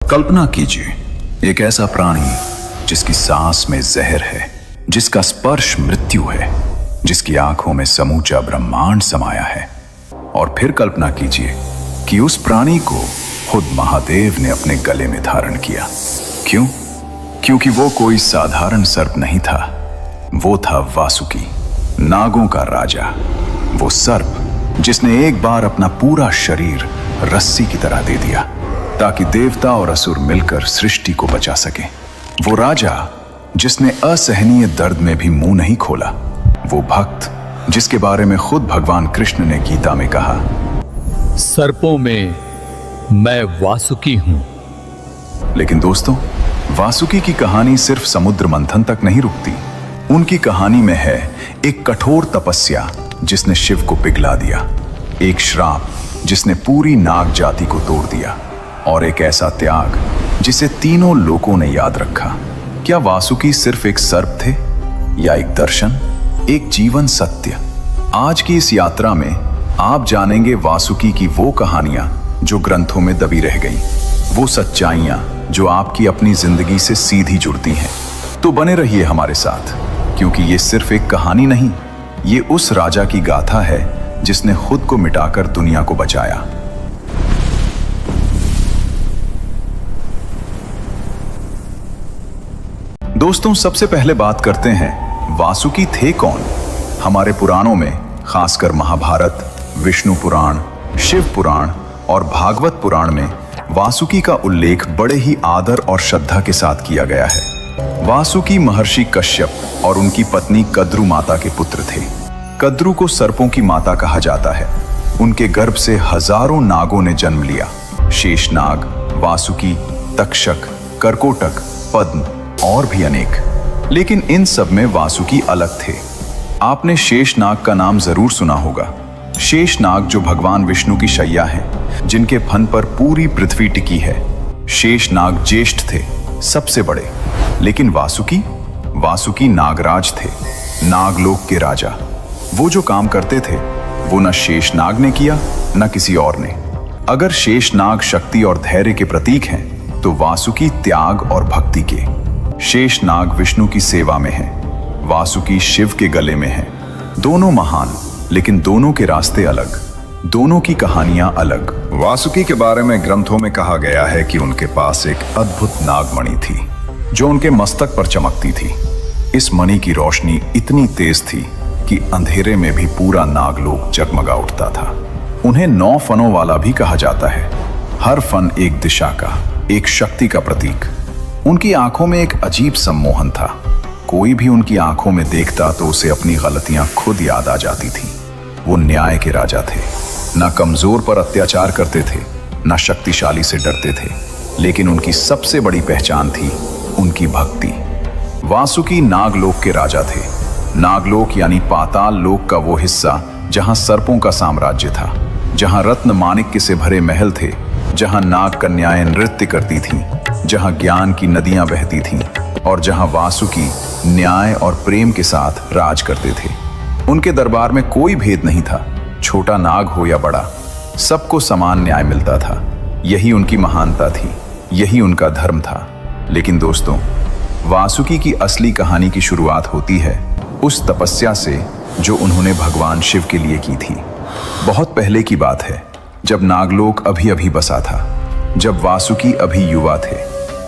कल्पना कीजिए, एक ऐसा प्राणी जिसकी सांस में जहर है, जिसका स्पर्श मृत्यु है, जिसकी आंखों में समूचा ब्रह्मांड समाया है। और फिर कल्पना कीजिए कि उस प्राणी को खुद महादेव ने अपने गले में धारण किया। क्यों? क्योंकि वो कोई साधारण सर्प नहीं था, वो था वासुकी, नागों का राजा। वो सर्प जिसने एक बार अपना पूरा शरीर रस्सी की तरह दे दिया ताकि देवता और असुर मिलकर सृष्टि को बचा सके। वो राजा जिसने असहनीय दर्द में भी मुंह नहीं खोला। वो भक्त जिसके बारे में खुद भगवान कृष्ण ने गीता में कहा, सर्पों में मैं वासुकी हूं। लेकिन दोस्तों, वासुकी की कहानी सिर्फ समुद्र मंथन तक नहीं रुकती। उनकी कहानी में है एक कठोर तपस्या जिसने शिव को पिघला दिया, एक श्राप जिसने पूरी नाग जाति को तोड़ दिया, और एक ऐसा त्याग जिसे तीनों लोगों ने याद रखा। क्या वासुकी सिर्फ एक सर्प थे या एक दर्शन, एक जीवन सत्य? आज की इस यात्रा में आप जानेंगे वासुकी की वो कहानियां जो ग्रंथों में दबी रह गईं, वो सच्चाइयां जो आपकी अपनी जिंदगी से सीधी जुड़ती हैं। तो बने रहिए हमारे साथ, क्योंकि ये सिर्फ एक कहानी नहीं, ये उस राजा की गाथा है जिसने खुद को मिटाकर दुनिया को बचाया। दोस्तों, सबसे पहले बात करते हैं वासुकी थे कौन। हमारे पुराणों में, खासकर महाभारत, विष्णु पुराण, शिव पुराण और भागवत पुराण में वासुकी का उल्लेख बड़े ही आदर और श्रद्धा के साथ किया गया है। वासुकी महर्षि कश्यप और उनकी पत्नी कद्रु माता के पुत्र थे। कद्रु को सर्पों की माता कहा जाता है। उनके गर्भ से हजारों नागों ने जन्म लिया। शेषनाग, वासुकी, तक्षक, कर्कोटक, पद्म और भी अनेक। लेकिन इन सब में वासुकी अलग थे। आपने शेषनाग का नाम जरूर सुना होगा। शेषनाग जो भगवान विष्णु की शैया है, जिनके फन पर पूरी पृथ्वी टिकी है। शेषनाग ज्येष्ठ थे, सबसे बड़े। लेकिन वासुकी नागराज थे, नागलोक के राजा। वो जो काम करते थे वो न शेषनाग ने किया न किसी और ने। अगर शेषनाग शक्ति और धैर्य के प्रतीक हैं, तो वासुकी त्याग और भक्ति के। शेषनाग विष्णु की सेवा में है, वासुकी शिव के गले में है। दोनों महान, लेकिन दोनों के रास्ते अलग, दोनों की कहानियां अलग। वासुकी के बारे में ग्रंथों में कहा गया है कि उनके पास एक अद्भुत नागमणि थी जो उनके मस्तक पर चमकती थी। इस मणि की रोशनी इतनी तेज थी कि अंधेरे में भी पूरा नागलोक जगमगा उठता था। उन्हें 9 फनों वाला भी कहा जाता है। हर फन एक दिशा का, एक शक्ति का प्रतीक। उनकी आंखों में एक अजीब सम्मोहन था। कोई भी उनकी आंखों में देखता तो उसे अपनी गलतियां खुद याद आ जाती थी। वो न्याय के राजा थे, ना कमजोर पर अत्याचार करते थे, ना शक्तिशाली से डरते थे। लेकिन उनकी सबसे बड़ी पहचान थी उनकी भक्ति। वासुकी नागलोक के राजा थे। नागलोक यानी पाताल लोक का वो हिस्सा जहां सर्पों का साम्राज्य था, जहां रत्न माणिक्य से भरे महल थे, जहां नाग कन्याएं नृत्य करती थीं, जहां ज्ञान की नदियां बहती थीं और जहां वासुकी न्याय और प्रेम के साथ राज करते थे। उनके दरबार में कोई भेद नहीं था, छोटा नाग हो या बड़ा, सबको समान न्याय मिलता था। यही उनकी महानता थी, यही उनका धर्म था। लेकिन दोस्तों, वासुकी की असली कहानी की शुरुआत होती है उस तपस्या से जो उन्होंने भगवान शिव के लिए की थी। बहुत पहले की बात है, जब नागलोक अभी अभी बसा था, जब वासुकी अभी युवा थे।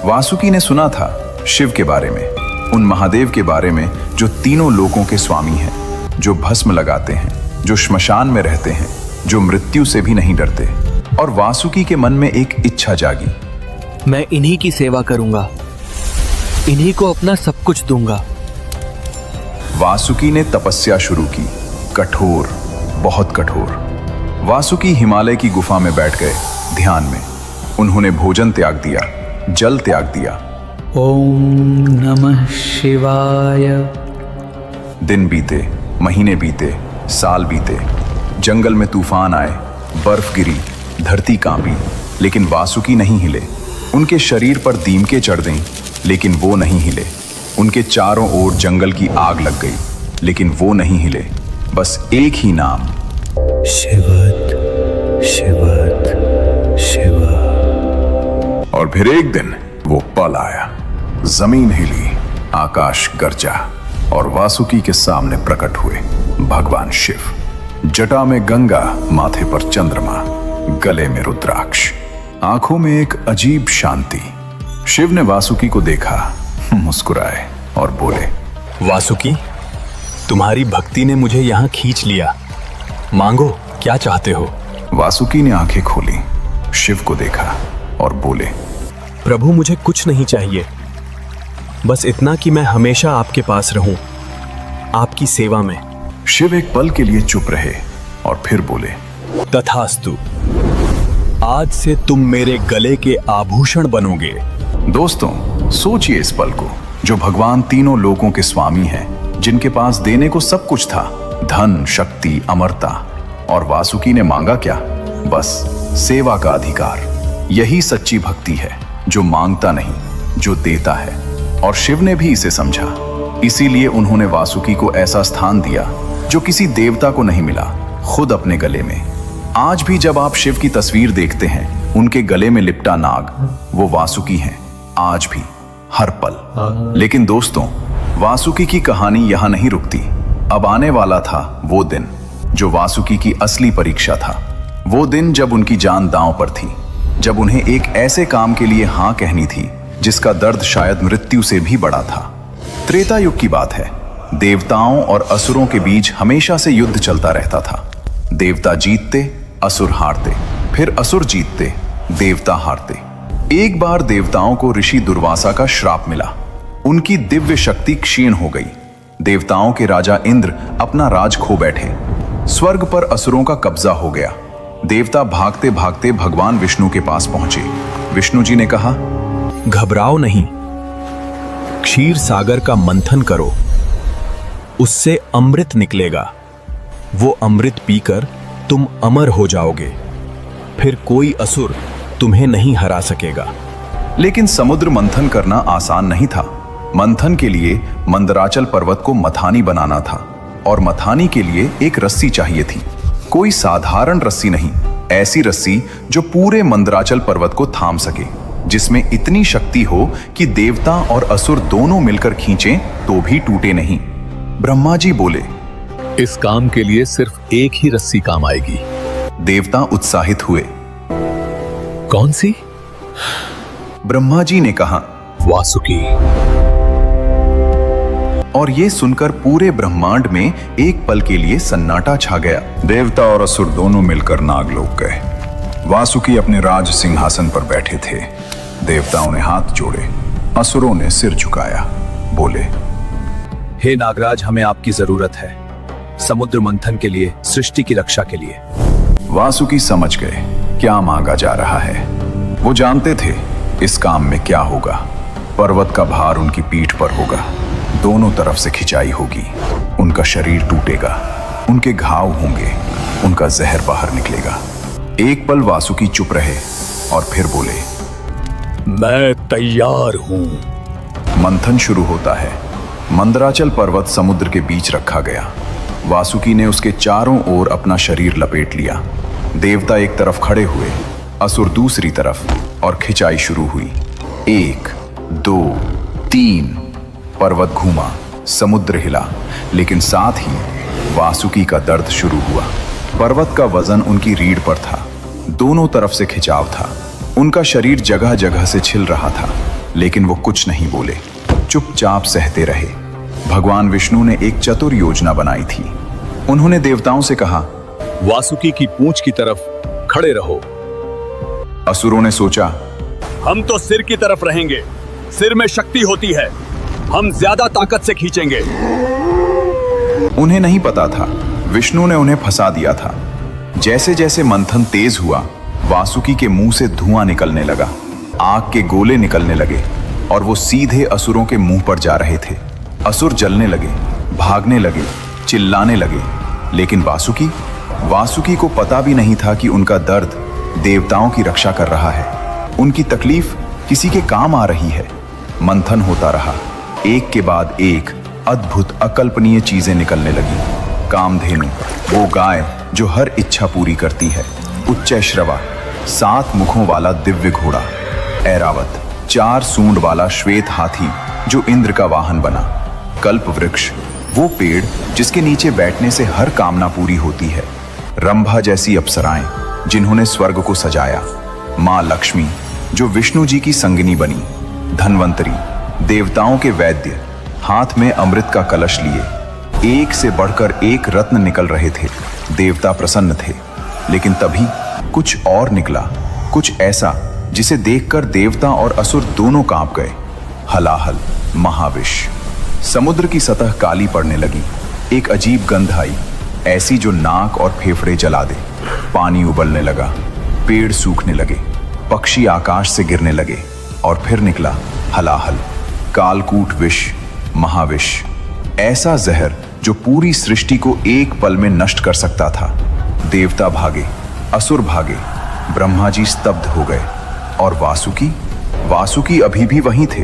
वासुकी ने सुना था शिव के बारे में, उन महादेव के बारे में जो तीनों लोकों के स्वामी हैं, जो भस्म लगाते हैं, जो श्मशान में रहते हैं, जो मृत्यु से भी नहीं डरते। और वासुकी के मन में एक इच्छा जागी, मैं इन्हीं की सेवा करूंगा, इन्हीं को अपना सब कुछ दूंगा। वासुकी ने तपस्या शुरू की, कठोर, बहुत कठोर। वासुकी हिमालय की गुफा में बैठ गए, ध्यान में। उन्होंने भोजन त्याग दिया, जल त्याग दिया। ओम नमः शिवाय। दिन बीते, महीने बीते, साल बीते। जंगल में तूफान आए, बर्फ गिरी, धरती कांपी, लेकिन वासुकी नहीं हिले। उनके शरीर पर दीमके चढ़ गईं, लेकिन वो नहीं हिले। उनके चारों ओर जंगल की आग लग गई, लेकिन वो नहीं हिले। बस एक ही नाम, शिवत शिवत शिव। और फिर एक दिन वो पल आया। जमीन हिली, आकाश गरजा और वासुकी के सामने प्रकट हुए भगवान शिव। जटा में गंगा, माथे पर चंद्रमा, गले में रुद्राक्ष, आंखों में एक अजीब शांति। शिव ने वासुकी को देखा, मुस्कुराए और बोले, वासुकी, तुम्हारी भक्ति ने मुझे यहाँ खींच लिया। मांगो, क्या चाहते हो? वासुकी ने आंखें खोली, शिव को देखा और बोले, प्रभु, मुझे कुछ नहीं चाहिए, बस इतना कि मैं हमेशा आपके पास रहूं, आपकी सेवा में। शिव एक पल के लिए चुप रहे और फिर बोले, तथास्तु, आज से तुम मेरे गले के आभूषण बनोगे। दोस्तों सोचिए इस पल को, जो भगवान तीनों लोकों के स्वामी हैं, जिनके पास देने को सब कुछ था, धन, शक्ति, अमरता, और वासुकी ने मांगा क्या? बस सेवा का अधिकार। यही सच्ची भक्ति है, जो मांगता नहीं, जो देता है। और शिव ने भी इसे समझा, इसीलिए उन्होंने वासुकी को ऐसा स्थान दिया जो किसी देवता को नहीं मिला, खुद अपने गले में। आज भी जब आप शिव की तस्वीर देखते हैं, उनके गले में लिपटा नाग वो वासुकी हैं, आज भी, हर पल। लेकिन दोस्तों, वासुकी की कहानी यहां नहीं रुकती। अब आने वाला था वो दिन जो वासुकी की असली परीक्षा था। वो दिन जब उनकी जान दांव पर थी, जब उन्हें एक ऐसे काम के लिए हां कहनी थी जिसका दर्द शायद मृत्यु से भी बड़ा था। त्रेता युग की बात है। देवताओं और असुरों के बीच हमेशा से युद्ध चलता रहता था। देवता जीतते, असुर हारते, फिर असुर जीतते, देवता हारते। एक बार देवताओं को ऋषि दुर्वासा का श्राप मिला। उनकी दिव्य शक्ति क्षीण हो गई। देवताओं के राजा इंद्र अपना राज खो बैठे। स्वर्ग पर असुरों का कब्जा हो गया। देवता भागते भागते भगवान विष्णु के पास पहुंचे। विष्णु जी ने कहा, घबराओ नहीं, क्षीर सागर का मंथन करो, उससे अमृत निकलेगा। वो अमृत पीकर तुम अमर हो जाओगे, फिर कोई असुर तुम्हें नहीं हरा सकेगा। लेकिन समुद्र मंथन करना आसान नहीं था। मंथन के लिए मंदराचल पर्वत को मथानी बनाना था, और मथानी के लिए एक रस्सी चाहिए थी। कोई साधारण रस्सी नहीं, ऐसी रस्सी जो पूरे मंदराचल पर्वत को थाम सके, जिसमें इतनी शक्ति हो कि देवता और असुर दोनों मिलकर खींचें तो भी टूटे नहीं। ब्रह्मा जी बोले, इस काम के लिए सिर्फ एक ही रस्सी काम आएगी। देवता उत्साहित हुए। कौन सी? ब्रह्मा जी ने कहा, वासुकी। और ये सुनकर पूरे ब्रह्मांड में एक पल के लिए सन्नाटा छा गया। देवता और असुर दोनों मिलकर नागलोक गए। वासुकी अपने राज सिंहासन पर बैठे थे। देवताओं ने हाथ जोड़े, असुरों ने सिर झुकाया। बोले, हे नागराज, हमें आपकी जरूरत है, समुद्र मंथन के लिए, सृष्टि की रक्षा के लिए। वासुकी समझ गए क्या मांगा जा रहा है। वो जानते थे इस काम में क्या होगा। पर्वत का भार उनकी पीठ पर होगा, दोनों तरफ से खिंचाई होगी, उनका शरीर टूटेगा, उनके घाव होंगे, उनका जहर बाहर निकलेगा। एक पल वासुकी चुप रहे और फिर बोले, मैं तैयार हूं। मंथन शुरू होता है। मंदराचल पर्वत समुद्र के बीच रखा गया। वासुकी ने उसके चारों ओर अपना शरीर लपेट लिया। देवता एक तरफ खड़े हुए, असुर दूसरी तरफ, और खिंचाई शुरू हुई। 1, 2, 3। पर्वत घूमा, समुद्र हिला, लेकिन साथ ही वासुकी का दर्द शुरू हुआ। पर्वत का वजन उनकी रीढ़ पर था, दोनों तरफ से खिंचाव था। उनका शरीर जगह जगह से छिल रहा था, लेकिन वो कुछ नहीं बोले, चुपचाप सहते रहे। भगवान विष्णु ने एक चतुर योजना बनाई थी। उन्होंने देवताओं से कहा, वासुकी की पूंछ की तरफ खड़े रहो। असुरों ने सोचा, हम तो सिर की तरफ रहेंगे, सिर में शक्ति होती है, हम ज्यादा ताकत से खींचेंगे। उन्हें नहीं पता था विष्णु ने उन्हें फंसा दिया था। जैसे जैसे मंथन तेज हुआ, वासुकी के मुंह से धुआं निकलने लगा, आग के गोले निकलने लगे, और वो सीधे असुरों के मुंह पर जा रहे थे। असुर जलने लगे, भागने लगे, चिल्लाने लगे। लेकिन वासुकी को पता भी नहीं था कि उनका दर्द देवताओं की रक्षा कर रहा है, उनकी तकलीफ किसी के काम आ रही है। मंथन होता रहा, एक के बाद एक अद्भुत अकल्पनीय चीजें निकलने लगी। कामधेनु, वो गाय जो हर इच्छा पूरी करती है, उच्च श्रवा, 7 मुखों वाला दिव्य घोड़ा, ऐरावत, 4 सूंड वाला श्वेत हाथी जो इंद्र का वाहन बना। कल्प वृक्ष, वो पेड़ जिसके नीचे बैठने से हर कामना पूरी होती है। रंभा जैसी अप्सराएं जिन्होंने स्वर्ग को सजाया। माँ लक्ष्मी जो विष्णु जी की संगिनी बनी। धन्वंतरी, देवताओं के वैद्य, हाथ में अमृत का कलश लिए। एक से बढ़कर एक रत्न निकल रहे थे। देवता प्रसन्न थे, लेकिन तभी कुछ और निकला, कुछ ऐसा जिसे देखकर देवता और असुर दोनों कांप गए। हलाहल, महाविष। समुद्र की सतह काली पड़ने लगी। एक अजीब गंध आई, ऐसी जो नाक और फेफड़े जला दे। पानी उबलने लगा, पेड़ सूखने लगे, पक्षी आकाश से गिरने लगे। और फिर निकला हलाहल, कालकूट विष, महाविष। ऐसा जहर जो पूरी सृष्टि को एक पल में नष्ट कर सकता था। देवता भागे, असुर भागे, ब्रह्मा जी स्तब्ध हो गए। और वासुकी अभी भी वहीं थे,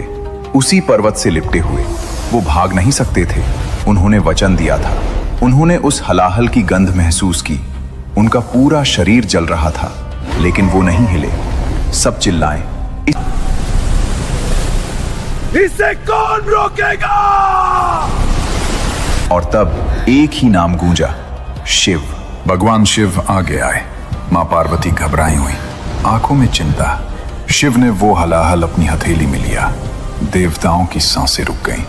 उसी पर्वत से लिपटे हुए। वो भाग नहीं सकते थे। उन्होंने वचन दिया था। उन्होंने उस हलाहल की गंध महसूस की। उनका पूरा शरीर जल रहा था, लेकिन वो नहीं हिले। सब चिल्लाए, इसे कौन रोकेगा? और तब एक ही नाम गूंजा, शिव। भगवान शिव आगे आए। मां पार्वती घबराई हुई, आंखों में चिंता। शिव ने वो हलाहल अपनी हथेली में लिया। देवताओं की सांसें रुक गईं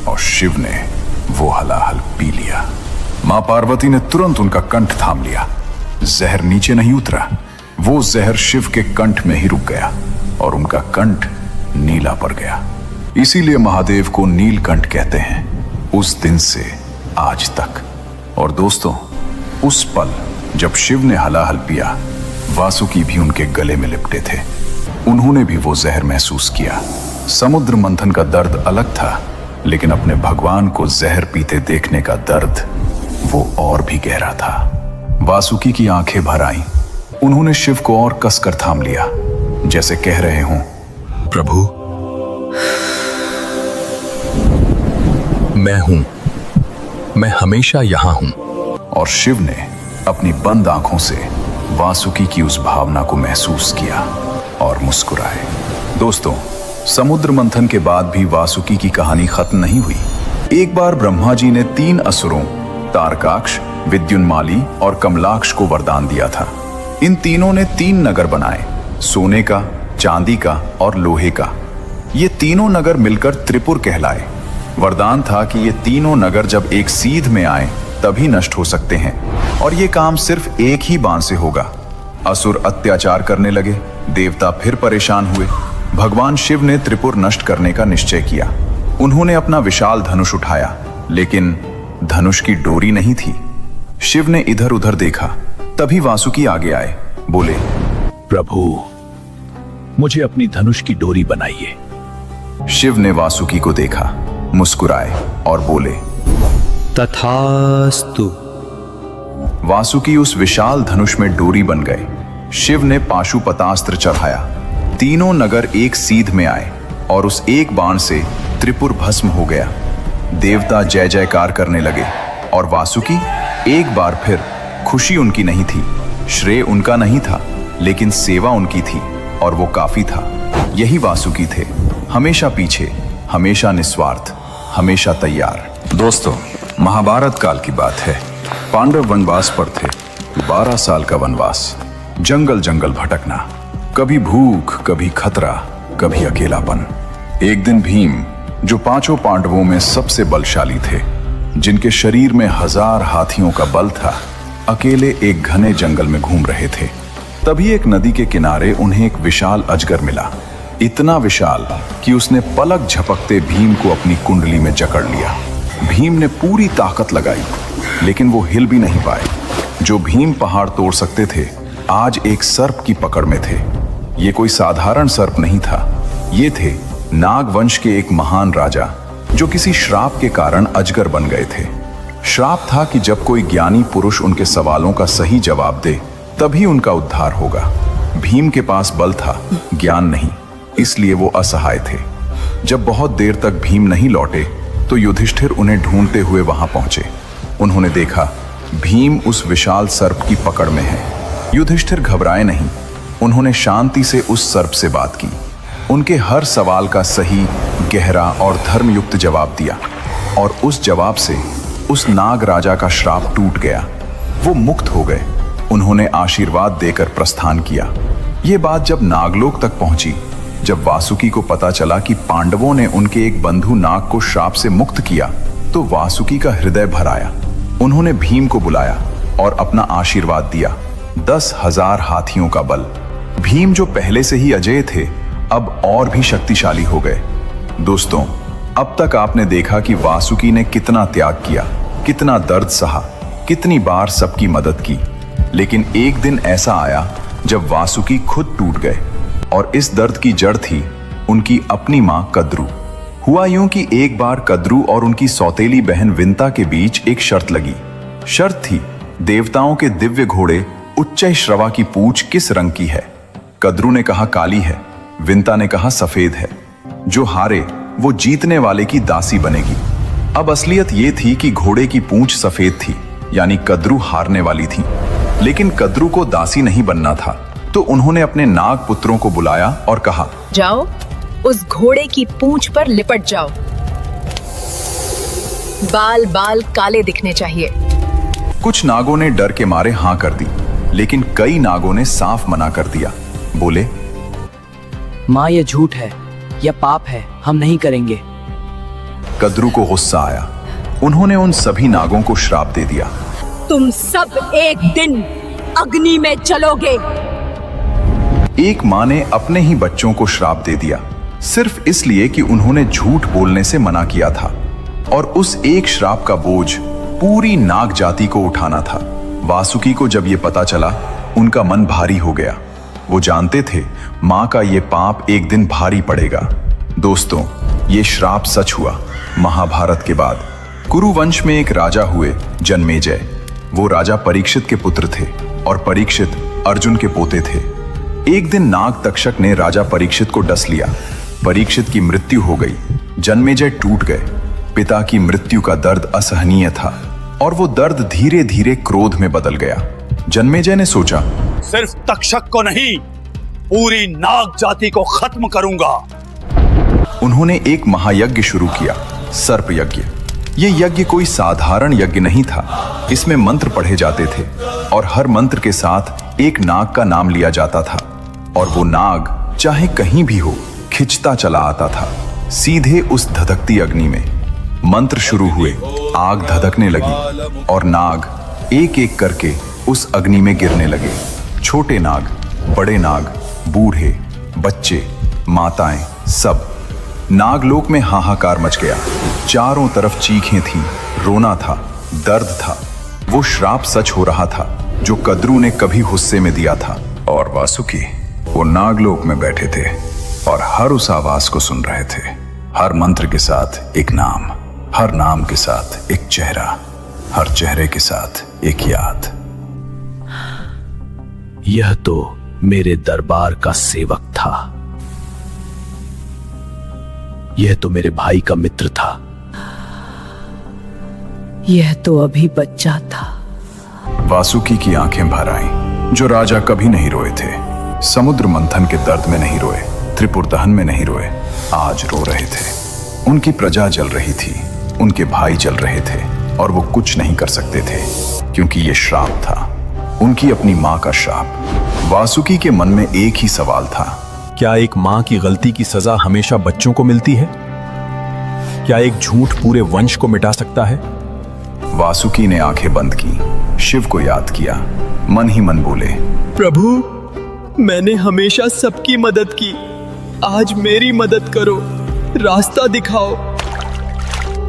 और शिव ने वो हलाहल पी लिया। मां पार्वती ने तुरंत उनका कंठ थाम लिया। जहर नीचे नहीं उतरा, वो जहर शिव के कंठ में ही रुक गया और उनका कंठ नीला पड़ गया। इसीलिए महादेव को नीलकंठ कहते हैं, उस दिन से आज तक। और दोस्तों, उस पल जब शिव ने हलाहल पिया, वासुकी भी उनके गले में लिपटे थे। उन्होंने भी वो जहर महसूस किया। समुद्र मंथन का दर्द अलग था, लेकिन अपने भगवान को जहर पीते देखने का दर्द वो और भी गहरा था। वासुकी की आंखें भर आईं। उन्होंने शिव को और कसकर थाम लिया, जैसे कह रहे हों, प्रभु, मैं हूं, मैं हमेशा यहां हूं। और शिव ने अपनी बंद आंखों से वासुकी की उस भावना को महसूस किया और मुस्कुराए। दोस्तों, समुद्र मंथन के बाद भी वासुकी की कहानी खत्म नहीं हुई। एक बार ब्रह्मा जी ने 3 असुरों, तारकाक्ष, विद्युन्माली और कमलाक्ष को वरदान दिया था। इन तीनों ने 3 नगर बनाए, सोने का, चांदी का और लोहे का। ये तीनों नगर मिलकर त्रिपुर कहलाए। वरदान था कि ये तीनों नगर जब एक सीध में आए तभी नष्ट हो सकते हैं, और ये काम सिर्फ एक ही बाण से होगा। असुर अत्याचार करने लगे, देवता फिर परेशान हुए। भगवान शिव ने त्रिपुर नष्ट करने का निश्चय किया। उन्होंने अपना विशाल धनुष उठाया, लेकिन धनुष की डोरी नहीं थी। शिव ने इधर उधर देखा, तभी वासुकी आगे आए। बोले, प्रभु, मुझे अपनी धनुष की डोरी बनाइए। शिव ने वासुकी को देखा, मुस्कुराए और बोले, तथास्तु। वासुकी उस विशाल धनुष में डोरी बन गए। शिव ने पाशुपतास्त्र चढ़ाया। तीनों नगर एक सीध में आए और उस एक बाण से त्रिपुर भस्म हो गया। देवता जय जयकार करने लगे और वासुकी एक बार फिर, खुशी उनकी नहीं थी, श्रेय उनका नहीं था, लेकिन सेवा उनकी थी और वो काफी था। यही वासुकी थे, हमेशा पीछे, हमेशा निस्वार्थ, हमेशा तैयार। दोस्तों, महाभारत काल की बात है। पांडव वनवास पर थे। 12 साल का वनवास, जंगल जंगल भटकना, कभी भूख, कभी खतरा, कभी अकेलापन। एक दिन भीम, जो 5 पांडवों में सबसे बलशाली थे, जिनके शरीर में 1000 हाथियों का बल था, अकेले एक घने जंगल में घूम रहे थे। तभी एक नदी के किनारे उन्हें एक विशाल अजगर मिला। इतना विशाल कि उसने पलक झपकते भीम को अपनी कुंडली में जकड़ लिया। भीम ने पूरी ताकत लगाई, लेकिन वो हिल भी नहीं पाए। जो भीम पहाड़ तोड़ सकते थे, आज एक सर्प की पकड़ में थे। ये कोई साधारण सर्प नहीं था, ये थे नागवंश के एक महान राजा, जो किसी श्राप के कारण अजगर बन गए थे। श्राप था कि जब कोई ज्ञानी पुरुष उनके सवालों का सही जवाब दे, तभी उनका उद्धार होगा। भीम के पास बल था, ज्ञान नहीं, इसलिए वो असहाय थे। जब बहुत देर तक भीम नहीं लौटे, तो युधिष्ठिर उन्हें ढूंढते हुए वहां पहुंचे। उन्होंने देखा भीम उस विशाल सर्प की पकड़ में है। युधिष्ठिर घबराए नहीं। उन्होंने शांति से उस सर्प से बात की। उनके हर सवाल का सही, गहरा और धर्मयुक्त जवाब दिया और उस जवाब से उस नाग राजा का श्राप टूट गया। वो मुक्त हो गए। उन्होंने आशीर्वाद देकर प्रस्थान किया। ये बात जब नागलोक तक पहुंची, जब वासुकी को पता चला कि पांडवों ने उनके एक बंधु नाग को श्राप से मुक्त किया, तो वासुकी का हृदय भर आया। उन्होंने भीम को बुलाया और अपना आशीर्वाद दिया। 10,000 हाथियों का बल। भीम जो पहले से ही अजेय थे, अब और भी शक्तिशाली हो गए। दोस्तों, अब तक आपने देखा कि वासुकी ने कितना त्याग किया, कितना दर्द सहा, कितनी बार सबकी मदद की। लेकिन एक दिन ऐसा आया जब वासुकी खुद टूट गए और इस दर्द की जड़ थी उनकी अपनी मां कद्रू। हुआ यूं कि एक बार कद्रू और उनकी सौतेली बहन विंता के बीच एक शर्त लगी। शर्त थी, देवताओं के दिव्य घोड़े उच्चैश्रवा की पूंछ किस रंग की है। कद्रू ने कहा काली है, विंता ने कहा सफेद है। जो हारे वो जीतने वाले की दासी बनेगी। अब असलियत ये थी कि घोड़े की पूंछ सफेद थी, यानी कद्रू हारने वाली थी। लेकिन कद्रू को दासी नहीं बनना था, तो उन्होंने अपने नाग पुत्रों को बुलाया और कहा, जाओ उस घोड़े की पूंछ पर लिपट जाओ। बाल बाल काले दिखने चाहिए। कुछ नागों ने डर के मारे हां कर दी, लेकिन कई नागों ने साफ मना कर दिया। बोले, माँ ये झूठ है, यह पाप है, हम नहीं करेंगे। कद्रू को गुस्सा आया। उन्होंने उन सभी नागों को श्राप दे दिया। तुम सब एक दिन अग्नि में चलोगे। एक मां ने अपने ही बच्चों को श्राप दे दिया, सिर्फ इसलिए कि उन्होंने झूठ बोलने से मना किया था। और उस एक श्राप का बोझ पूरी नाग जाति को उठाना था। वासुकी को जब ये पता चला, उनका मन भारी हो गया। वो जानते थे मां का ये पाप एक दिन भारी पड़ेगा। दोस्तों, ये श्राप सच हुआ। महाभारत के बाद कुरुवंश में एक राजा हुए, जन्मेजय। वो राजा परीक्षित के पुत्र थे और परीक्षित अर्जुन के पोते थे। एक दिन नाग तक्षक ने राजा परीक्षित को डस लिया। परीक्षित की मृत्यु हो गई। जन्मेजय टूट गए। पिता की मृत्यु का दर्द असहनीय था और वो दर्द धीरे धीरे क्रोध में बदल गया। जन्मेजय ने सोचा, सिर्फ तक्षक को नहीं, पूरी नाग जाति को खत्म करूंगा। उन्होंने एक महायज्ञ शुरू किया, सर्प यज्ञ। ये यज्ञ कोई साधारण यज्ञ नहीं था। इसमें मंत्र पढ़े जाते थे और हर मंत्र के साथ एक नाग का नाम लिया जाता था और वो नाग चाहे कहीं भी हो, खिंचता चला आता था सीधे उस धधकती अग्नि में। मंत्र शुरू हुए, आग धधकने लगी और नाग एक एक करके उस अग्नि में गिरने लगे। छोटे नाग, बड़े नाग, बूढ़े, बच्चे, माताएं, सब। नागलोक में हाहाकार मच गया। चारों तरफ चीखें थीं, रोना था, दर्द था। वो श्राप सच हो रहा था जो कद्रू ने कभी गुस्से में दिया था। और वासुकी वो नागलोक में बैठे थे और हर उस आवाज को सुन रहे थे। हर मंत्र के साथ एक नाम, हर नाम के साथ एक चेहरा, हर चेहरे के साथ एक याद। यह तो मेरे दरबार का सेवक था। यह तो मेरे भाई का मित्र था। यह तो अभी बच्चा था। वासुकी की आंखें भर आईं। जो राजा कभी नहीं रोए थे, समुद्र मंथन के दर्द में नहीं रोए, त्रिपुर दहन में नहीं रोए, आज रो रहे थे। उनकी प्रजा जल रही थी, उनके भाई जल रहे थे और वो कुछ नहीं कर सकते थे क्योंकि ये श्राप था, उनकी अपनी मां का श्राप। वासुकी के मन में एक ही सवाल था, क्या एक मां की गलती की सजा हमेशा बच्चों को मिलती है? क्या एक झूठ पूरे वंश को मिटा सकता है? वासुकी ने आंखें बंद की, शिव को याद किया, मन ही मन बोले, प्रभु, मैंने हमेशा सबकी मदद की, आज मेरी मदद करो, रास्ता दिखाओ।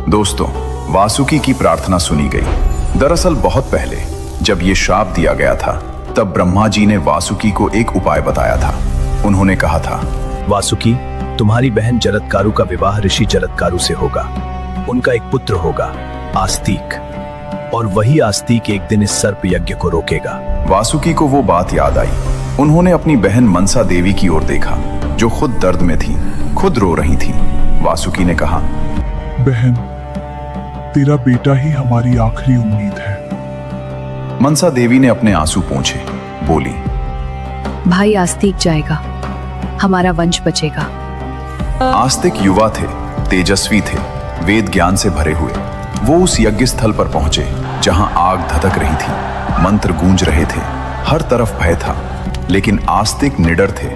दोस्तों, वासुकी की प्रार्थना सुनी गई। दरअसल बहुत पहले जब ये श्राप दिया गया था, तब ब्रह्मा जी ने वासुकी को एक उपाय बताया था। उन्होंने कहा था, वासुकी, तुम्हारी बहन जरत्कारु का विवाह ऋषि जरत्कारु से होगा। उनका एक पुत्र होगा, आस्तिक, और वही आस्तिक एक दिन इस सर्प यज्ञ को रोकेगा। वासुकी को वो बात याद आई। उन्होंने अपनी बहन मनसा देवी की ओर देखा, जो खुद दर्द में थी, खुद रो रही थी। वासुकी ने कहा, बहन, तेरा बेटा ही हमारी आखिरी उम्मीद है। मनसा देवी ने अपने आंसू पोंछे, बोली, भाई आस्तिक जाएगा, हमारा वंश बचेगा। आस्तिक युवा थे, तेजस्वी थे, वेद ज्ञान से भरे हुए। वो उस यज्ञ स्थल पर पहुंचे जहां आग धधक रही थी, मंत्र गूंज रहे थे, हर तरफ भय था। लेकिन आस्तिक निडर थे।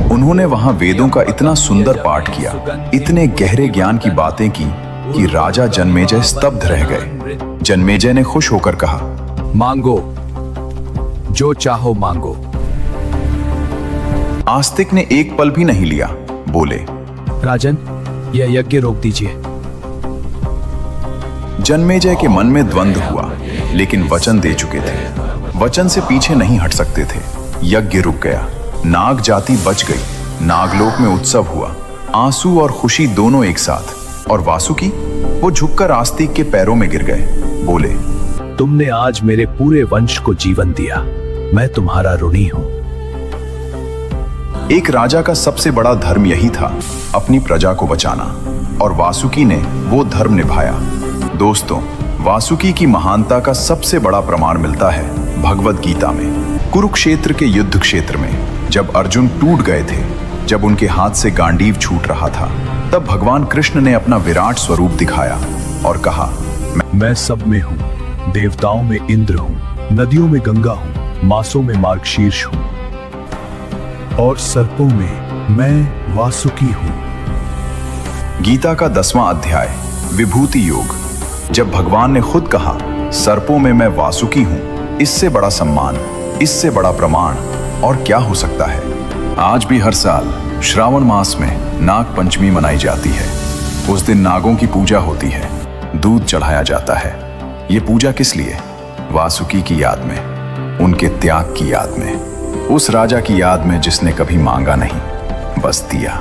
उन्होंने वहां वेदों का इतना सुंदर पाठ किया, इतने गहरे ज्ञान की बातें की कि राजा जन्मेजय स्तब्ध रह गए। जन्मेजय ने खुश होकर कहा, मांगो, जो चाहो मांगो। आस्तिक ने एक पल भी नहीं लिया, बोले, राजन, यह यज्ञ रोक दीजिए। जन्मेजय के मन में द्वंद्व हुआ, लेकिन वचन दे चुके थे, वचन से पीछे नहीं हट सकते थे। यज्ञ रुक गया, नाग जाति बच गई, नागलोक में उत्सव हुआ, आंसू और खुशी दोनों एक साथ। और वासुकी, वो झुककर आस्तिक के पैरों में गिर गए, बोले, तुमने आज मेरे पूरे वंश को जीवन दिया, मैं तुम्हारा ऋणी हूं। एक राजा का सबसे बड़ा धर्म यही था, अपनी प्रजा को बचाना, और वासुकी ने वो धर्म निभाया। दोस्तों, वासुकी की महानता का सबसे बड़ा प्रमाण मिलता है भगवद गीता में। कुरुक्षेत्र के युद्ध क्षेत्र में जब अर्जुन टूट गए थे, जब उनके हाथ से गांडीव छूट रहा था, तब भगवान कृष्ण ने अपना विराट स्वरूप दिखाया और कहा, मैं सब में हूँ, देवताओं में इंद्र हूँ, नदियों में गंगा हूँ, मासों में मार्गशीर्ष हूँ, और सर्पों में मैं वासुकी हूँ। गीता का 10वां अध्याय, विभूति योग। जब भगवान ने खुद कहा, सर्पों में मैं वासुकी हूं, इससे बड़ा सम्मान, इससे बड़ा प्रमाण और क्या हो सकता है। आज भी हर साल श्रावण मास में नाग पंचमी मनाई जाती है। उस दिन नागों की पूजा होती है, दूध चढ़ाया जाता है। ये पूजा किस लिए? वासुकी की याद में, उनके त्याग की याद में, उस राजा की याद में जिसने कभी मांगा नहीं, बस दिया।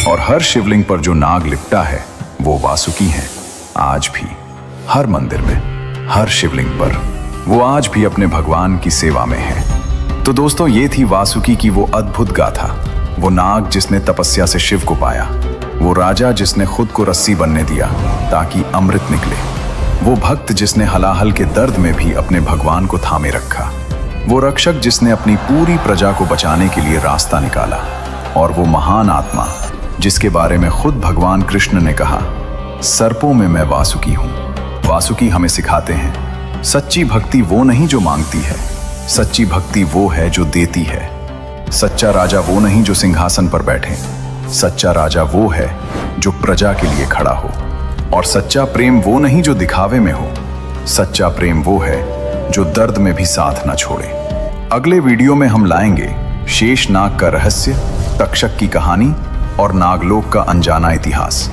और हर शिवलिंग पर जो नाग लिपटा है वो वासुकी है। आज भी हर मंदिर में, हर शिवलिंग पर वो आज भी अपने भगवान की सेवा में है। तो दोस्तों, ये थी वासुकी की वो अद्भुत गाथा। वो नाग जिसने तपस्या से शिव को पाया, वो राजा जिसने खुद को रस्सी बनने दिया ताकि अमृत निकले, वो भक्त जिसने हलाहल के दर्द में भी अपने भगवान को थामे रखा, वो रक्षक जिसने अपनी पूरी प्रजा को बचाने के लिए रास्ता निकाला, और वो महान आत्मा जिसके बारे में खुद भगवान कृष्ण ने कहा, सर्पों में मैं वासुकी हूं। वासुकी हमें सिखाते हैं, सच्ची भक्ति वो नहीं जो मांगती है, सच्ची भक्ति वो है जो देती है। सच्चा राजा वो नहीं जो सिंहासन पर बैठे, सच्चा राजा वो है जो प्रजा के लिए खड़ा हो। और सच्चा प्रेम वो नहीं जो दिखावे में हो, सच्चा प्रेम वो है जो दर्द में भी साथ न छोड़े। अगले वीडियो में हम लाएंगे शेष नाग का रहस्य, तक्षक की कहानी और नागलोक का अनजाना इतिहास।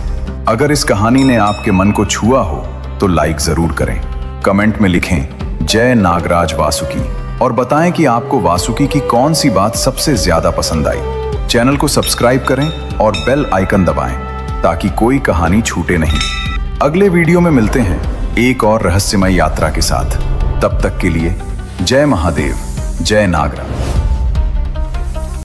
अगर इस कहानी ने आपके मन को छुआ हो तो लाइक जरूर करें, कमेंट में लिखें जय नागराज वासुकी और बताएं कि आपको वासुकी की कौन सी बात सबसे ज्यादा पसंद आई। चैनल को सब्सक्राइब करें और बेल आइकन दबाएं ताकि कोई कहानी छूटे नहीं। अगले वीडियो में मिलते हैं एक और रहस्यमय यात्रा के साथ। तब तक के लिए जय महादेव, जय नागराज।